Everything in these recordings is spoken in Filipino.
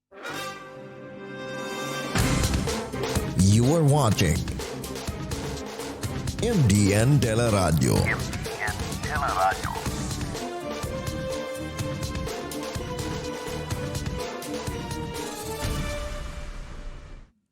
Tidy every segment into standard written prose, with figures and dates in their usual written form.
You are watching MDN Teleradio.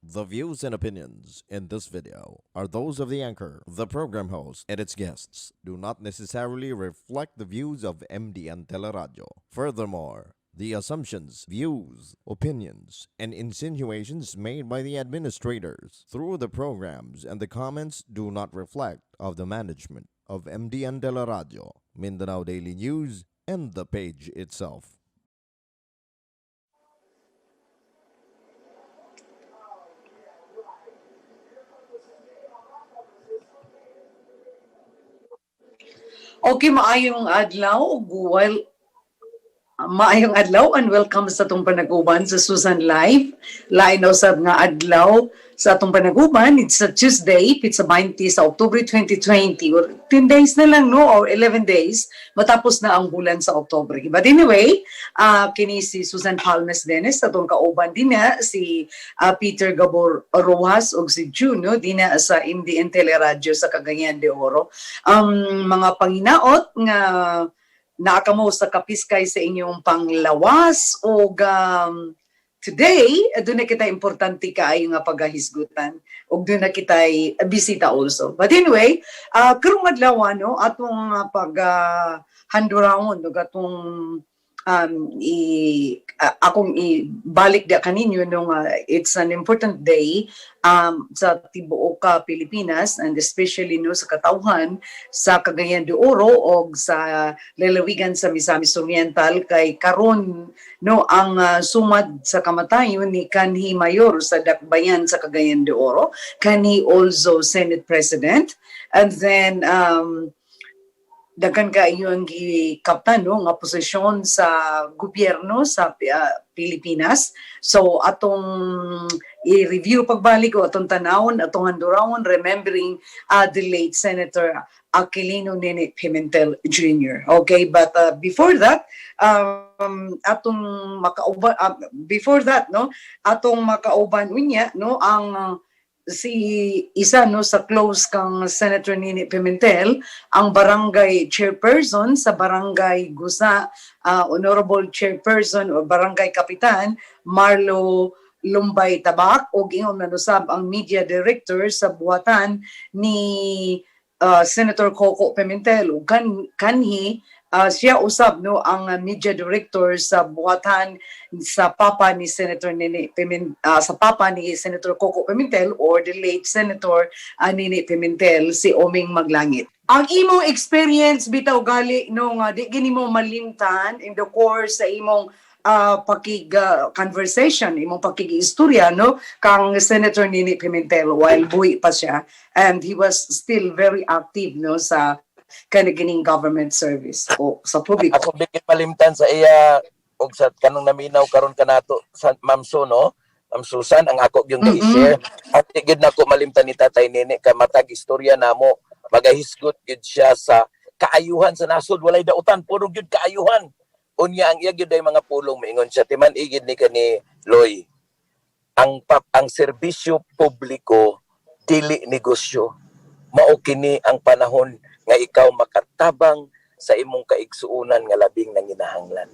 The views and opinions in this video are those of the anchor, the program host, and its guests do not necessarily reflect the views of MDN Teleradio. Furthermore, the assumptions, views, opinions, and insinuations made by the administrators through the programs and the comments do not reflect of the management of MDN Teleradio, Mindanao Daily News, and the page itself. Okay, maayong adlaw and welcome sa atong panaguban sa Susan Live. Lain usab nga adlaw sa atong panaguban. It's a Tuesday, it's a 20 sa October 2020. Or 10 days na lang, no? Or 11 days. Matapos na ang bulan sa October. But anyway, kini si Susan Palmes Dennis, atong kauban din na si Peter Gabor Rojas o si Juno, din na sa MDN Teleradio sa Cagayan de Oro. Mga panginaot nga naakamo sa kapiskay sa inyong panglawas o today, doon na kita importante kaayo nga paghahisgutan o doon na kita bisita also. But anyway, karong adlaw no, atong paghanduraon no, atong akong ibalik da kaninyo nung it's an important day sa tibuok Pilipinas and especially no sa katawhan sa Cagayan de Oro o sa lalawigan sa Misamis Oriental kay karon no ang sumad sa kamatayon ni kanhi mayor sa Dakbayan sa Cagayan de Oro, kanhi also Senate President, and then daghan kaayo ang gikaptan no nga posisyon sa gobyerno sa Pilipinas. So atong i-review pagbalik o atong tanawon, atong handurawon, remembering the late Senator Aquilino Nene Pimentel Jr. Okay, but before that atong makauban unya no ang si isa no sa close kang Senator Nini Pimentel, ang barangay chairperson sa Barangay Gusa, Honorable Chairperson o Barangay Kapitan Marlo Lumbay Tabak o gingon nanusab ang media director sa buhatan ni Senator Coco Pimentel ug kanhi siya usab no ang media director sa buhatan sa papa ni Senator Senator Coco Pimentel or the late Senator Nene Pimentel, si Oming Maglangit. Ang imong experience bitaw gali no nga di gini mo malimtan in the course sa imong conversation, imong pakig-istorya no kang Senator Nene Pimentel while buhi pa siya, and he was still very active no sa kanigining government service o sa publiko. Ako bigit malimtan sa iya og sa kanang naminaw karon kanato sa Ma'am So, no? Ma'am Susan ang ako yung i-share at gid nako malimtan ni Tatay Nene kay matag istorya namo magahisgot gid siya sa kaayuhan sa nasod, walay dautan, puro gyud kaayuhan. Unya ang iya gyud ay mga pulong moingon siya timan igid ni kani Loy. Ang serbisyo publiko dili negosyo. Mao kini ang panahon nga ikaw makatabang sa imong kaigsuunan nga labing nanginahanglan.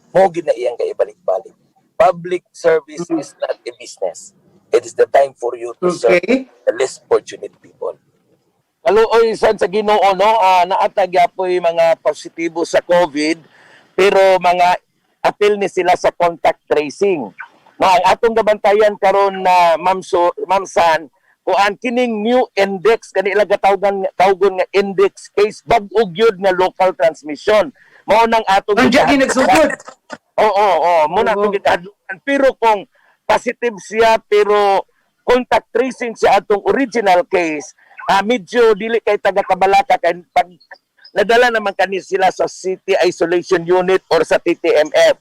Mo gid na iyang kaibalik-balik. Public service is not a business. It is the time for you to serve the less fortunate people. Kaluoy sad sa Ginoo no, naatag yapoy mga positibo sa COVID pero mga apil ni sila sa contact tracing. No, ang atong gabantayan karon na Ma'am San kuan kining new index kanila tawgon nga index case bag-o gyud nga local transmission mao nang atong nagsugod. Oo, muna atong gitadlukan, pero kung positive siya pero contact tracing siya atong original case, medyo dili kay taga-Tabalaka kay pag nadala naman kani sila sa City Isolation Unit or sa TTMF,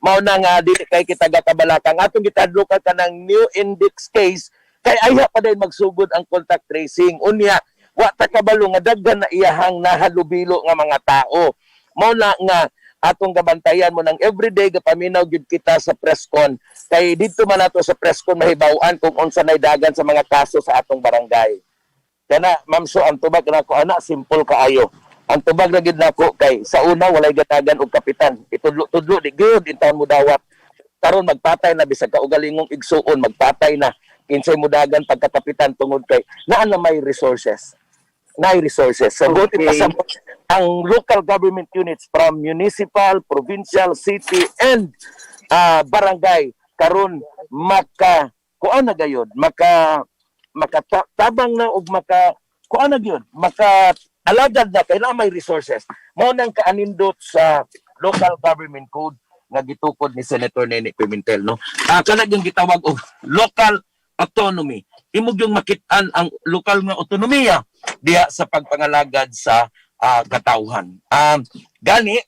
mao na nga dili kay taga-Tabalaka. Ang atong gitadlukan kanang new index case kay ayha pa din magsugod ang contact tracing. Unya, wa ta kabalo nga daghan na iyahang nahalubilo nga mga tao. Mao na nga atong gabantayan mo ng everyday gapaminaw gyud kita sa presscon kay didto man nato sa presscon mahibaw-an kung unsa nay dagan sa mga kaso sa atong barangay. Kana Ma'am So, ang tubag nako ana simple kaayo. Ang tubag na gid nako kay sa una walay gatagan og kapitan. Itudlo di gyud intawon mo dawat. Karon magpatay na bisag kaugalingong igsuon magpatay na kinsay mudagan pagkakapitan tungod kay naa na may resources. Nay resources. So buti pa sa ang local government units from municipal, provincial, city and barangay karon maka kuan na gayud makatabang na og kuan na gyud maka alagad na kay na may resources. Mao nang kaanindot sa local government code nga gitukod ni Senator Nene Pimentel, no? Kana yung gitawag og local autonomy. Imog yung makit-an ang lokal nga autonomiya diha sa pagpangalagad sa katawhan. Gani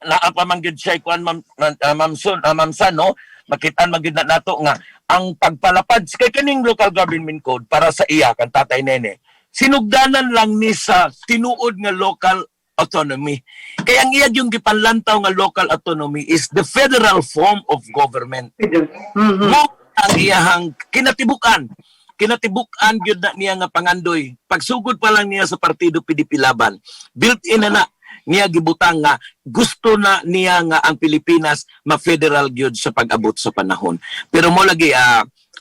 naapamanggid siya kuan Ma'am San, no? Makitaan magid na nato nga ang pagpalapad kay kaning local government code para sa iya kan Tatay Nene. Sinugdanan lang ni sa tinuod nga local autonomy. Kaya ang iyag yung gipanlantaw nga local autonomy is the federal form of government. Mo ang iyahang kinatibukan. Kinatibukan gyud na niya nga pangandoy. Pagsugod pa lang niya sa partido PDP Laban, built-in na niya gibutang nga gusto na niya nga ang Pilipinas ma-federal gyud sa pag-abot sa panahon. Pero mo lagi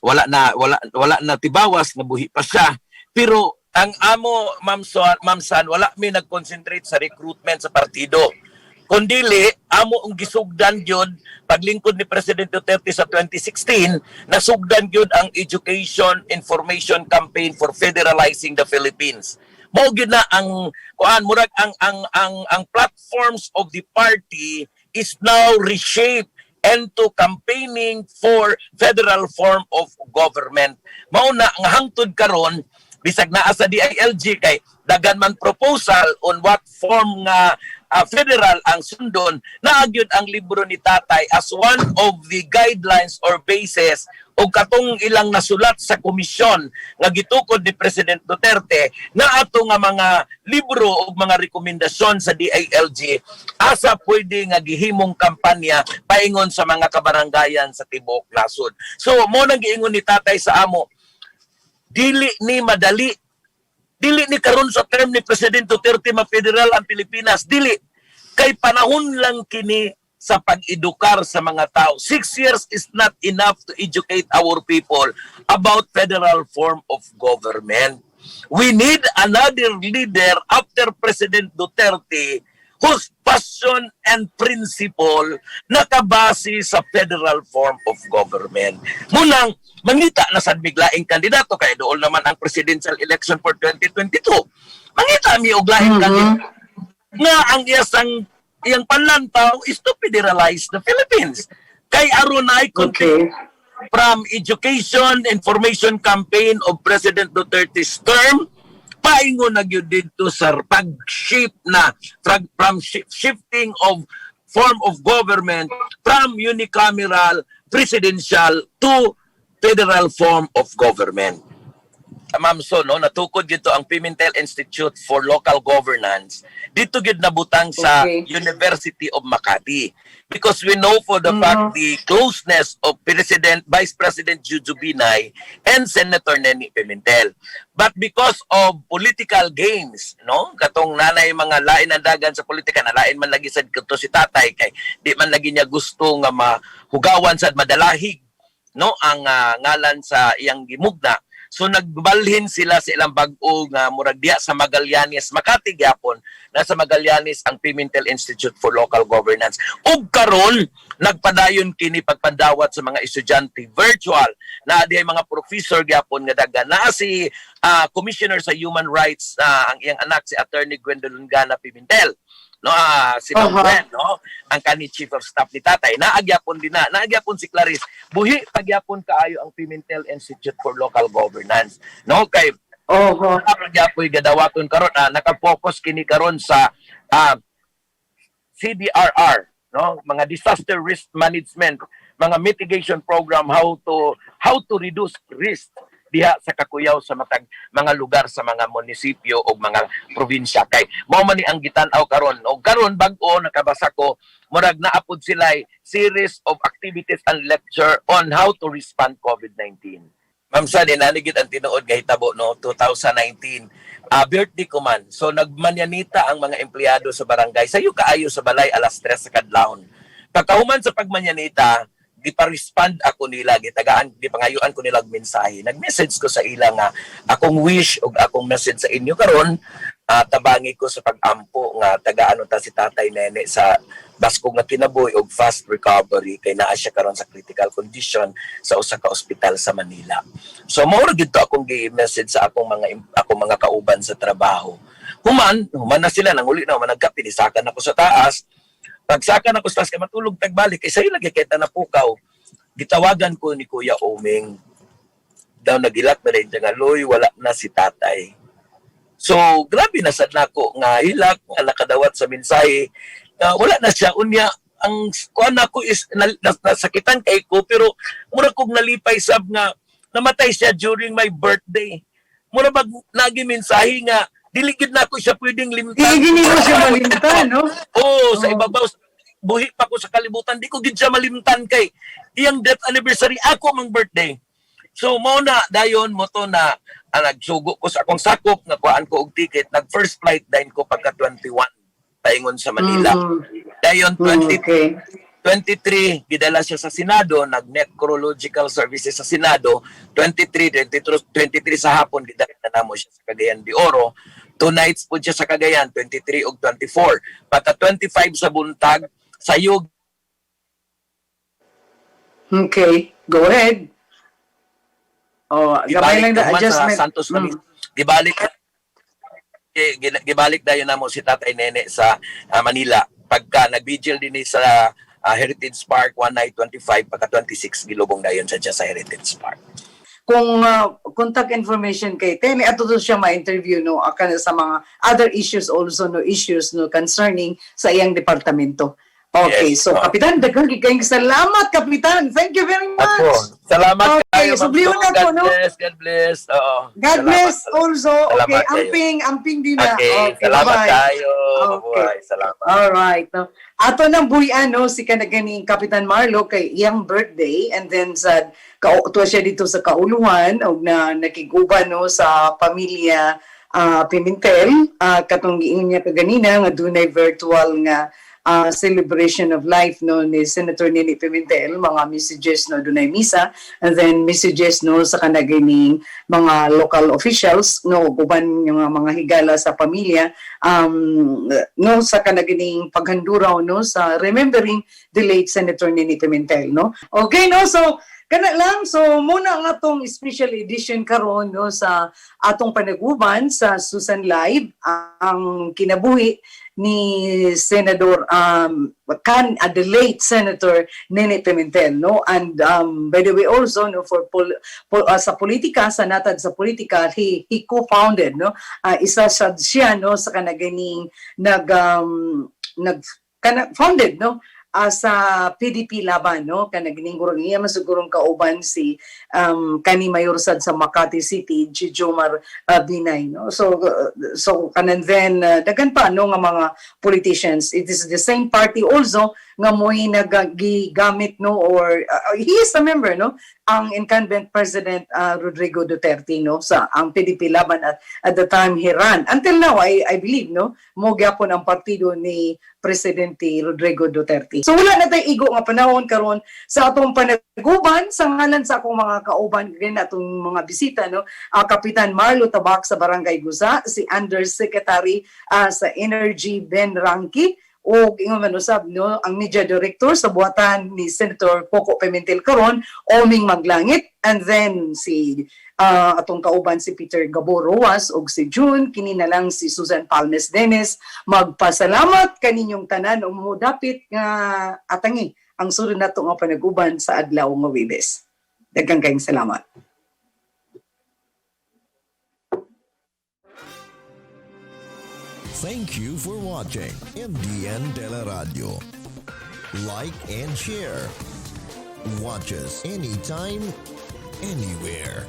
wala na tibawas nga buhi pa siya. Pero ang amo Ma'am San wala mi nag-concentrate sa recruitment sa partido. Kundili amo ang gisugdan gyud paglingkod ni President Duterte sa 2016 nasugdan gyud ang education information campaign for federalizing the Philippines. Mao gyud na ang kuan murag ang platforms of the party is now reshaped into campaigning for federal form of government. Mao na nga hangtod karon bisag naa sa DILG kay dagan man proposal on what form nga federal ang sundon naagyud ang libro ni Tatay as one of the guidelines or basis o katong ilang nasulat sa komisyon nga gitukod ni President Duterte na ato nga mga libro o mga rekomendasyon sa DILG asa pwede nga gihimong kampanya paingon sa mga kabarangayan sa tibuok nasod. So mo nang giingon ni Tatay sa amo dili ni madali. Dili ni karon sa term ni President Duterte ma-federal ang Pilipinas. Dili. Kay panahon lang kini sa pag-edukar sa mga tao. 6 years is not enough to educate our people about federal form of government. We need another leader after President Duterte whose passion and principle nakabase sa federal form of government. Munang mangita na sad biglaing kandidato kay dool naman ang presidential election for 2022. Mangita mi og laing kandidato nga ang iyang panlantaw is to federalize the Philippines. Kay arunay from education information campaign of President Duterte's term paingon na gyud dito sa pag-shift na from shifting of form of government from unicameral presidential to federal form of government. Ma'am So, no, natukod dito ang Pimentel Institute for Local Governance. Dito gid nabutang sa University of Makati. Because we know for the fact the closeness of Vice President Juju Binay and Senator Nene Pimentel. But because of political games, no, katong nanay mga lain ang dagan sa politika na lain man lagi sad kadto si Tatay kay di man lagi niya gusto nga mahugawan sad madalahig, no, ang ngalan sa iyang gimugna. So nagbalhin sila sa ilang bag-o nga murag diha sa Magallanes, Makati gyapon, nasa Magallanes ang Pimentel Institute for Local Governance. Ug karon nagpadayon kini pagpandawat sa mga estudyante virtual na dihay mga professor gyapon nga dagan na si Commissioner sa Human Rights ang iyang anak si Attorney Gwendolyn Gana Pimentel. No, si Ma'am Gwen, no, ang kani Chief of Staff ni Tatay. Naagyapon din naagyapon si Clarice. Buhi pagyapon kaayo ang Pimentel Institute for Local Governance. No, kay nagyapoy gadawaton karon naka-focus kini karon sa CDRR, no, mga disaster risk management, mga mitigation program how to reduce risk diha sa kakuyaw sa matag mga lugar sa mga munisipyo o mga probinsya. Kay mao man ni ang gitan-aw karon. O karon bag-o nakabasa ko murag naapod sila series of activities and lecture on how to respond COVID-19. Ma'am Sani, nanigid ang tinuod nga hitabo no 2019. Birthday ko man. So nagmanyanita ang mga empleyado sa barangay. Sayo kaayo sa balay alas 3 sa kadlawon. Pagkahuman sa pagmanyanita, gipa-respond ako nila, gipangayuan ko nila og mensahe. Nag-message ko sa ila nga akong wish o akong message sa inyo karon, tabangi ko sa pag-ampo nga tagaan ta si Tatay Nene sa baskog nga kinabuhi og fast recovery kay naa siya karon sa critical condition sa usa ka ospital sa Manila. So mao ra gyud akong gi-message sa akong mga kauban sa trabaho. Human na sila nanguli na managkape nisakan ako sa taas. Pagsaka na ko sa kay matulog tagbalik kay sayo lagi kita na pukaw. Gitawagan ko ni Kuya Oming. Daw nagilak na rin nga loy wala na si tatay. So grabe na sad nako nga hilak nga nakadawat sa mensahe. Wala na siya unya ang kuan nako is nasakitan kay ko pero mura kog nalipay sab nga namatay siya during my birthday. Mura bag nagi mensahe nga diligid na ako siya pwedeng limtan. Hindi mo siya malimtan, no? Oo, sa ibabaw. Buhi pa ko sa kalibutan. Di ko gid siya malimtan kay iyang death anniversary ako mang birthday. So, mo na, dayon mo to na nagsugo ko sa akong sakop, nakuhaan ko og ticket. Nag-first flight din ko pagka 21 paingon sa Manila. Dayon 23, gidala siya sa Senado, nag-necrological services sa Senado. 23 sa hapon, gidala na namo siya sa Cagayan de Oro. 2 nights po siya sa Cagayan, 23 ug 24. Pagka 25 sa buntag, sayog. Okay, go ahead. Gabay lang na adjustment. Sa Santos gibalik dayon namo si Tatay Nene sa Manila. Pagka nag-vigil din sa Heritage Park, 1 night 25, pagka 26, gilubong dayon siya sa Heritage Park. Kung contact information kay Tene, ato to siya ma-interview no akan sa mga other issues also no issues no concerning sa iyang departamento. Okay, Yes, so Kapitan, daghang kayong salamat Kapitan. Thank you very much. Ako, salamat Okay, kayo. so bliyon na ko, no? God bless. Oo. God bless also. Okay, Salamat kayo. amping din na. Okay, salamat bye-bye. kayo. Okay. Mabuhay. Salamat. All right. No. Ato nang buhian no si kanaganing Kapitan Marlo kay iyang birthday and then sa tuwa siya dito sa kauluhan og na nakiguban no sa pamilya Pimentel katong giingon niya kaganina nga dunay virtual nga celebration of life no ni Senator Nini Pimentel, mga messages no dunay misa and then messages no sa kanaganing mga local officials no uban yung mga higala sa pamilya no sa kanaganing paghanduraw no sa remembering the late Senator Nini Pimentel no. Okay no, so kana lang, so muna ang atong special edition karon no sa atong panaguban sa Susan Live ang kinabuhi ni Senador the late Senator Nene Pimentel no, and by the way also no for sa politika, sa natad sa politika, he co-founded no isa siya no sa kanaganing founded no sa PDP laban no kanaganing guro niya masugurong kauban si kani mayor sad sa Makati City Jomar Binay no, so kanan then dagan pa no nga mga politicians, it is the same party also nga mo'y nagagamit no or he is a member no ang incumbent President Rodrigo Duterte no sa ang PDP laban at the time he ran until now I believe no mo gyapon ang partido ni Presidente Rodrigo Duterte. So wala na tayo igo nga panahon karon sa atong panaguban sa ngalan sa akong mga kauban ganyan atong mga bisita no Kapitan Marlo Tabak sa Barangay Guza, si Undersecretary sa Energy Ben Rangki o ingon man usab no ang media director sa buhatan ni Senator Coco Pimentel karon Oming Maglangit, and then si atong kauban si Peter Gabo Roas og si June kini na lang si Susan Palmes Dennis. Magpasalamat kaninyong tanan o modapit nga atangi ang sunod nato nga panaguban sa adlaw nga Huwebes. Daghang kayong salamat. Thank you for watching MDN Teleradio. Like and share. Watch us anytime, anywhere.